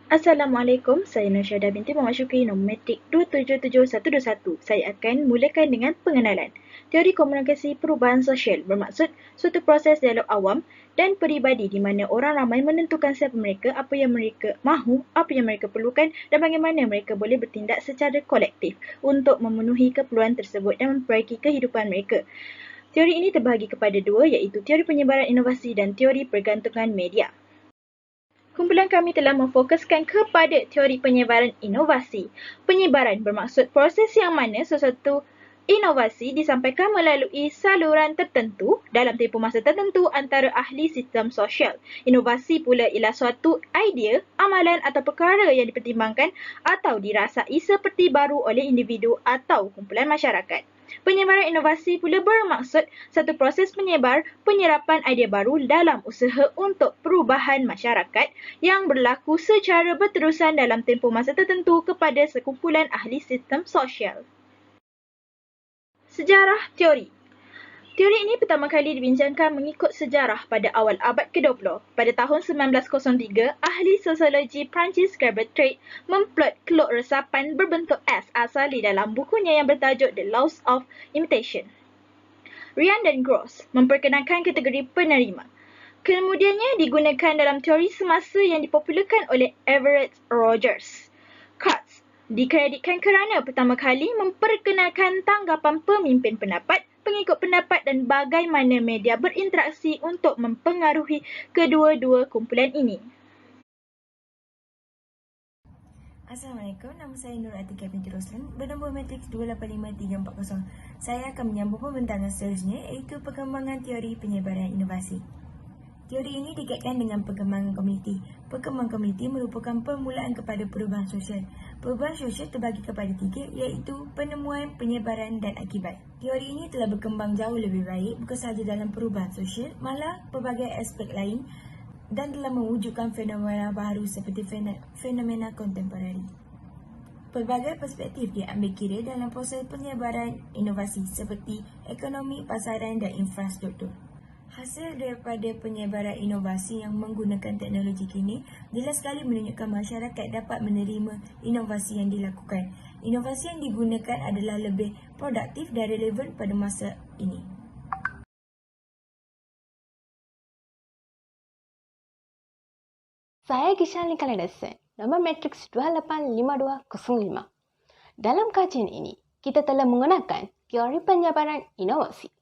Assalamualaikum, saya Nursyada binti Muhammad Syukri, nombor matrik 277121. Saya akan mulakan dengan pengenalan. Teori komunikasi perubahan sosial bermaksud suatu proses dialog awam dan peribadi di mana orang ramai menentukan siapa mereka, apa yang mereka mahu, apa yang mereka perlukan dan bagaimana mereka boleh bertindak secara kolektif untuk memenuhi keperluan tersebut dan memperbaiki kehidupan mereka. Teori ini terbahagi kepada dua, iaitu teori penyebaran inovasi dan teori pergantungan media. Kumpulan kami telah memfokuskan kepada teori penyebaran inovasi. Penyebaran bermaksud proses yang mana sesuatu inovasi disampaikan melalui saluran tertentu dalam tempoh masa tertentu antara ahli sistem sosial. Inovasi pula ialah suatu idea, amalan atau perkara yang dipertimbangkan atau dirasai seperti baru oleh individu atau kumpulan masyarakat. Penyebaran inovasi pula bermaksud satu proses penyerapan idea baru dalam usaha untuk perubahan masyarakat yang berlaku secara berterusan dalam tempoh masa tertentu kepada sekumpulan ahli sistem sosial. Sejarah teori. Teori ini pertama kali dibincangkan mengikut sejarah pada awal abad ke-20. Pada tahun 1903, ahli sosiologi Perancis Herbert Reid memplot keluk resapan berbentuk S asal di dalam bukunya yang bertajuk The Laws of Imitation. Ryan dan Gross memperkenalkan kategori penerima. Kemudiannya digunakan dalam teori semasa yang dipopularkan oleh Everett Rogers. Katz dikreditkan kerana pertama kali memperkenalkan tanggapan pemimpin pendapat, pengikut pendapat dan bagaimana media berinteraksi untuk mempengaruhi kedua-dua kumpulan ini. Assalamualaikum, nama saya Nur Atika binti Roslan, bernombor matrik 285340. Saya akan menyambung pembentangan seterusnya, iaitu perkembangan teori penyebaran inovasi. Teori ini dikaitkan dengan perkembangan komuniti. Perkembangan komuniti merupakan permulaan kepada perubahan sosial. Perubahan sosial terbagi kepada tiga, iaitu penemuan, penyebaran dan akibat. Teori ini telah berkembang jauh lebih baik, bukan sahaja dalam perubahan sosial, malah pelbagai aspek lain dan telah mewujudkan fenomena baru seperti fenomena kontemporari. Pelbagai perspektif diambil kira dalam proses penyebaran inovasi seperti ekonomi, pasaran dan infrastruktur. Hasil daripada penyebaran inovasi yang menggunakan teknologi kini jelas sekali menunjukkan masyarakat dapat menerima inovasi yang dilakukan. Inovasi yang digunakan adalah lebih produktif dan relevan pada masa ini. Saya Gishan Kalidasan, nombor matriks 285205. Dalam kajian ini, kita telah menggunakan teori penyebaran inovasi.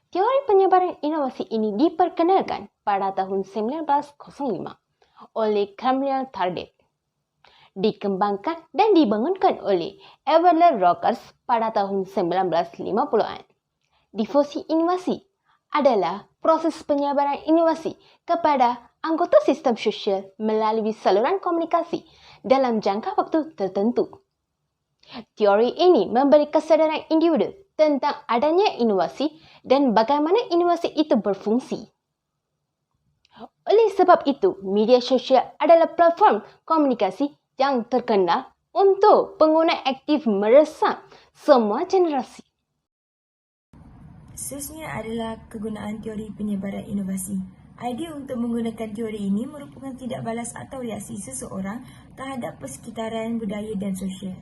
Teori penyebaran inovasi ini diperkenalkan pada tahun 1905 oleh Camille Tardet. Dikembangkan dan dibangunkan oleh Everett Rogers pada tahun 1950-an. Difusi inovasi adalah proses penyebaran inovasi kepada anggota sistem sosial melalui saluran komunikasi dalam jangka waktu tertentu. Teori ini memberi kesedaran individu tentang adanya inovasi dan bagaimana inovasi itu berfungsi. Oleh sebab itu, media sosial adalah platform komunikasi yang terkenal untuk pengguna aktif meresap semua generasi. Seterusnya adalah kegunaan teori penyebaran inovasi. Idea untuk menggunakan teori ini merupakan tindak balas atau reaksi seseorang terhadap persekitaran budaya dan sosial.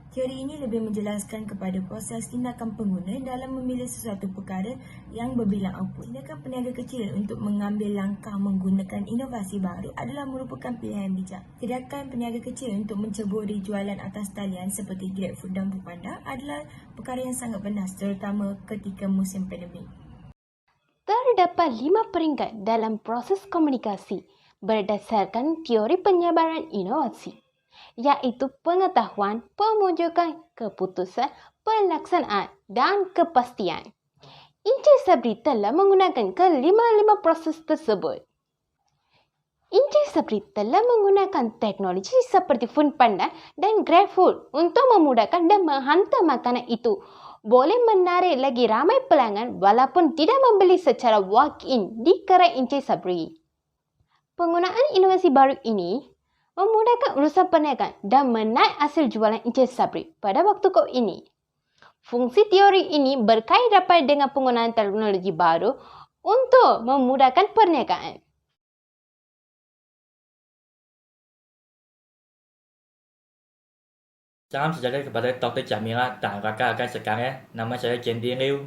Teori ini lebih menjelaskan kepada proses tindakan pengguna dalam memilih sesuatu perkara yang berbilang output. Tindakan peniaga kecil untuk mengambil langkah menggunakan inovasi baru adalah merupakan pilihan bijak. Tindakan peniaga kecil untuk menceburi jualan atas talian seperti GrabFood dan Foodpanda adalah perkara yang sangat benas, terutama ketika musim pandemik. Terdapat 5 peringkat dalam proses komunikasi berdasarkan teori penyebaran inovasi, iaitu pengetahuan, pemwujudan, keputusan, pelaksanaan dan kepastian. Encik Sabri telah menggunakan kelima-lima proses tersebut. Encik Sabri telah menggunakan teknologi seperti Foodpanda dan GrabFood untuk memudahkan dan menghantar makanan itu boleh menarik lagi ramai pelanggan walaupun tidak membeli secara walk-in di gerai Encik Sabri. Penggunaan inovasi baru ini memudahkan urusan perniagaan dan menaik hasil jualan Encik Sabri pada waktu COVID ini. Fungsi teori ini berkait rapat dengan penggunaan teknologi baru untuk memudahkan perniagaan. Salam sejahtera kepada Dr. Jamila dan rakan-rakan sekalian. Nama saya Jendi Liu,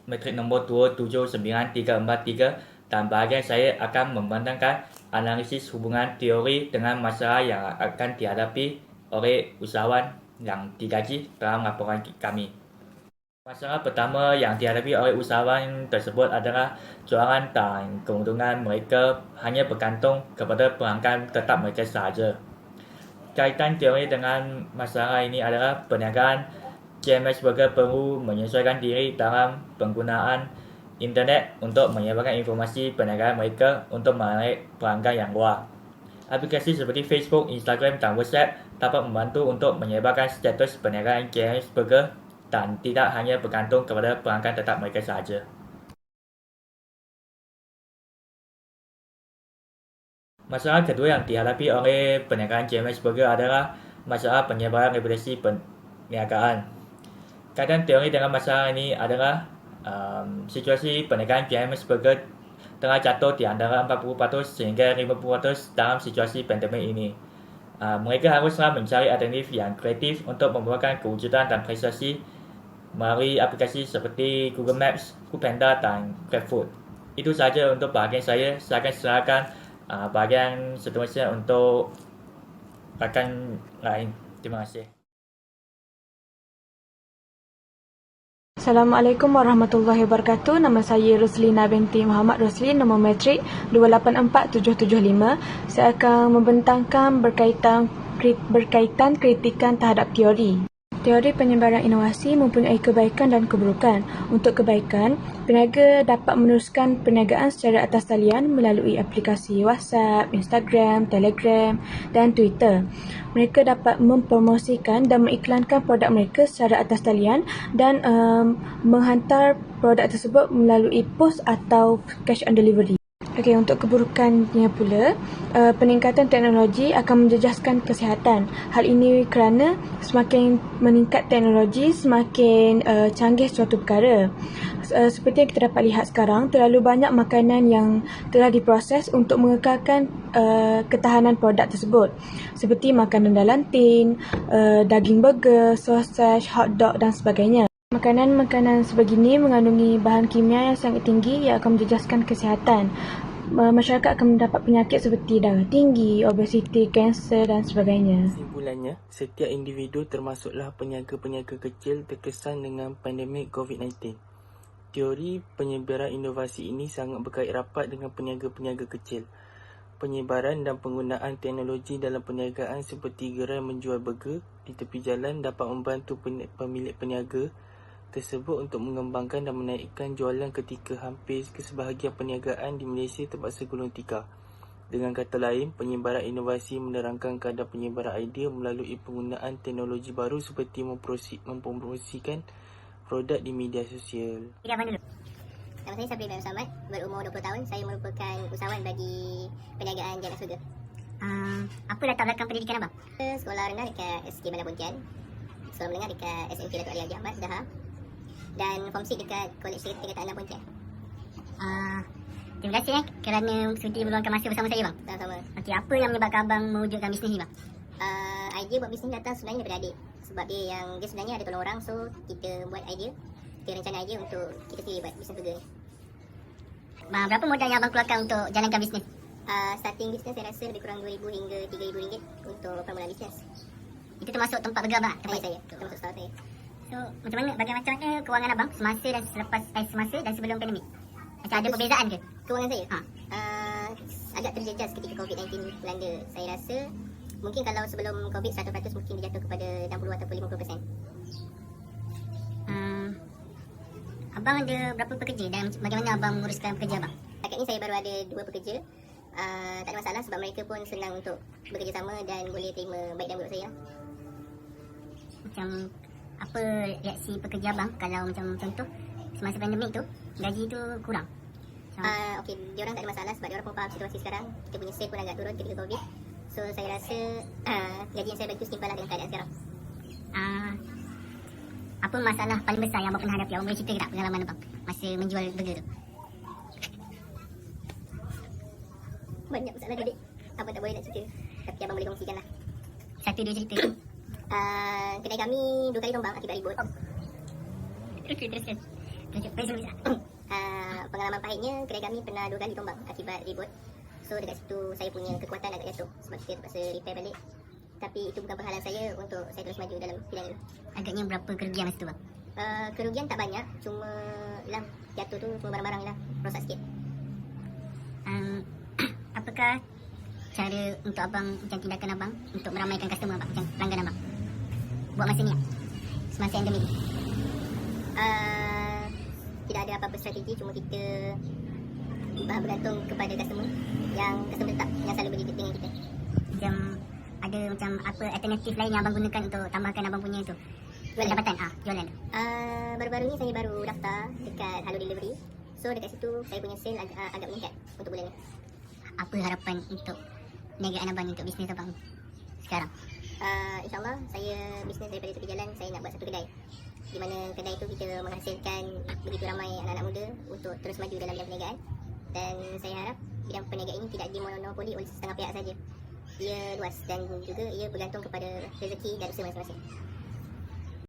metrik nombor 2799343 dan bahagian saya akan membentangkan analisis hubungan teori dengan masalah yang akan dihadapi oleh usahawan yang digaji dalam laporan kami. Masalah pertama yang dihadapi oleh usahawan tersebut adalah jualan dan keuntungan mereka hanya bergantung kepada pelanggan tetap mereka sahaja. Kaitan teori dengan masalah ini adalah perniagaan GMS Burger perlu menyesuaikan diri dalam penggunaan internet untuk menyebarkan informasi perniagaan mereka untuk menarik pelanggan yang luar. Aplikasi seperti Facebook, Instagram dan WhatsApp dapat membantu untuk menyebarkan status perniagaan GMS Burger dan tidak hanya bergantung kepada pelanggan tetap mereka sahaja. Masalah kedua yang dihadapi oleh perniagaan GMS Burger adalah masalah penyebaran reputasi perniagaan. Kaitan teori dengan masalah ini adalah situasi perniagaan GMS Burger telah jatuh di antara 40% sehingga 50% dalam situasi pandemik ini. Mereka haruslah mencari alternatif yang kreatif untuk membuatkan kewujudan dan prestasi melalui aplikasi seperti Google Maps, Foodpanda dan GrabFood. Itu sahaja untuk bahagian saya. Saya akan serahkan bahagian seterusnya untuk rakan lain. Terima kasih. Assalamualaikum warahmatullahi wabarakatuh. Nama saya Roslina binti Muhammad Roslin, nombor metrik 284775. Saya akan membentangkan berkaitan kritikan terhadap teori. Teori penyebaran inovasi mempunyai kebaikan dan keburukan. Untuk kebaikan, peniaga dapat meneruskan perniagaan secara atas talian melalui aplikasi WhatsApp, Instagram, Telegram dan Twitter. Mereka dapat mempromosikan dan mengiklankan produk mereka secara atas talian dan menghantar produk tersebut melalui pos atau cash on delivery. Okey, untuk keburukannya pula, peningkatan teknologi akan menjejaskan kesihatan. Hal ini kerana semakin meningkat teknologi, semakin canggih suatu perkara. Seperti yang kita dapat lihat sekarang, terlalu banyak makanan yang telah diproses untuk mengekalkan ketahanan produk tersebut. Seperti makanan dalam tin, daging burger, sausage, hotdog dan sebagainya. Makanan-makanan sebegini mengandungi bahan kimia yang sangat tinggi yang akan menjejaskan kesihatan. Masyarakat akan mendapat penyakit seperti darah tinggi, obesiti, kanser dan sebagainya. Kesimpulannya, setiap individu termasuklah peniaga-peniaga kecil terkesan dengan pandemik COVID-19. Teori penyebaran inovasi ini sangat berkait rapat dengan peniaga-peniaga kecil. Penyebaran dan penggunaan teknologi dalam perniagaan seperti gerai menjual burger di tepi jalan dapat membantu pemilik peniaga tersebut untuk mengembangkan dan menaikkan jualan ketika hampir kesebahagian perniagaan di Malaysia terpaksa gulung tikar. Dengan kata lain, penyebaran inovasi menerangkan kadar penyebaran idea melalui penggunaan teknologi baru seperti mempromosikan produk di media sosial. Nama saya Sabri bin Samad, berumur 20 tahun. Saya merupakan usahawan bagi perniagaan GMS Burger. Apa latar belakang pendidikan abang? Sekolah rendah dekat SK Bandar Pontian, sekolah menengah dekat SMK Datuk Ali Haji Ahmad, Daha, dan Form 6 dekat Kolej Tingkatan 6 Pontian. Terima kasih kerana sudi meluangkan masa bersama saya bang. Sama-sama. Okey, apa yang menyebabkan abang mewujudkan bisnes ni bang? Idea buat bisnes datang sebenarnya daripada adik. Sebab dia sebenarnya ada tolong orang, so kita buat idea, kita rencana idea untuk kita sendiri buat bisnes burger ni. Berapa modal yang abang keluarkan untuk jalankan bisnes? Starting bisnes saya rasa lebih kurang RM2,000 hingga RM3,000 untuk permulaan bisnes. Itu termasuk tempat burger abang? Tempat saya, termasuk stall saya. So, bagaimana kewangan abang semasa dan semasa dan sebelum pandemik? Macam ada perbezaan ke? Kewangan saya? Agak terjejas ketika COVID-19 melanda. Saya rasa mungkin kalau sebelum COVID 100% mungkin dia jatuh kepada 60 ataupun 50%. Abang ada berapa pekerja dan bagaimana abang menguruskan pekerja abang? Setakat ni saya baru ada 2 pekerja. Tak ada masalah sebab mereka pun senang untuk bekerjasama dan boleh terima baik dan buruk saya. Macam apa reaksi pekerja abang kalau macam contoh semasa pandemik tu gaji tu kurang? Okey, diorang tak ada masalah sebab diorang pun faham situasi sekarang. Kita punya sale pun agak turun ketika COVID. So saya rasa gaji yang saya bagi tu setimpal lah dengan keadaan sekarang. Apa masalah paling besar yang abang pernah hadapi? Abang boleh cerita tak pengalaman abang masa menjual burger tu? Banyak masalah, adik. Abang tak boleh nak cerita, tapi abang boleh kongsikan lah. 1-2 cerita. Kedai kami 2 kali tumbang akibat ribut. Terus. Pengalaman pahitnya, kedai kami pernah 2 kali tumbang akibat ribut. So dekat situ saya punya kekuatan agak jatuh sebab kita terpaksa repair balik. Tapi itu bukan penghalang saya untuk saya terus maju dalam bidang ini. Agaknya berapa kerugian masa tu bang? Kerugian tak banyak, cuma lah jatuh tu cuma barang-barang lah, rosak sikit. Apakah cara untuk abang, macam tindakan abang untuk meramaikan customer abang, macam pelanggan abang buat masa ni lah, semasa endemik ni? Tidak ada apa-apa strategi, cuma kita bergantung kepada customer tetap yang selalu beli dengan kita. Macam ada macam apa alternatif lain yang abang gunakan untuk tambahkan abang punya tu pendapatan? Jualan tu. Baru-baru ni saya baru daftar dekat Halo Delivery. So dekat situ saya punya sale agak meningkat untuk bulan ni. Apa harapan untuk perniagaan abang untuk bisnes abang sekarang? InsyaAllah saya bisnes daripada tepi jalan, saya nak buat satu kedai di mana kedai itu kita menghasilkan begitu ramai anak-anak muda untuk terus maju dalam bidang perniagaan. Dan saya harap bidang perniagaan ini tidak dimonopoli oleh setengah pihak saja. Ia luas dan juga ia bergantung kepada rezeki dan usaha masing-masing.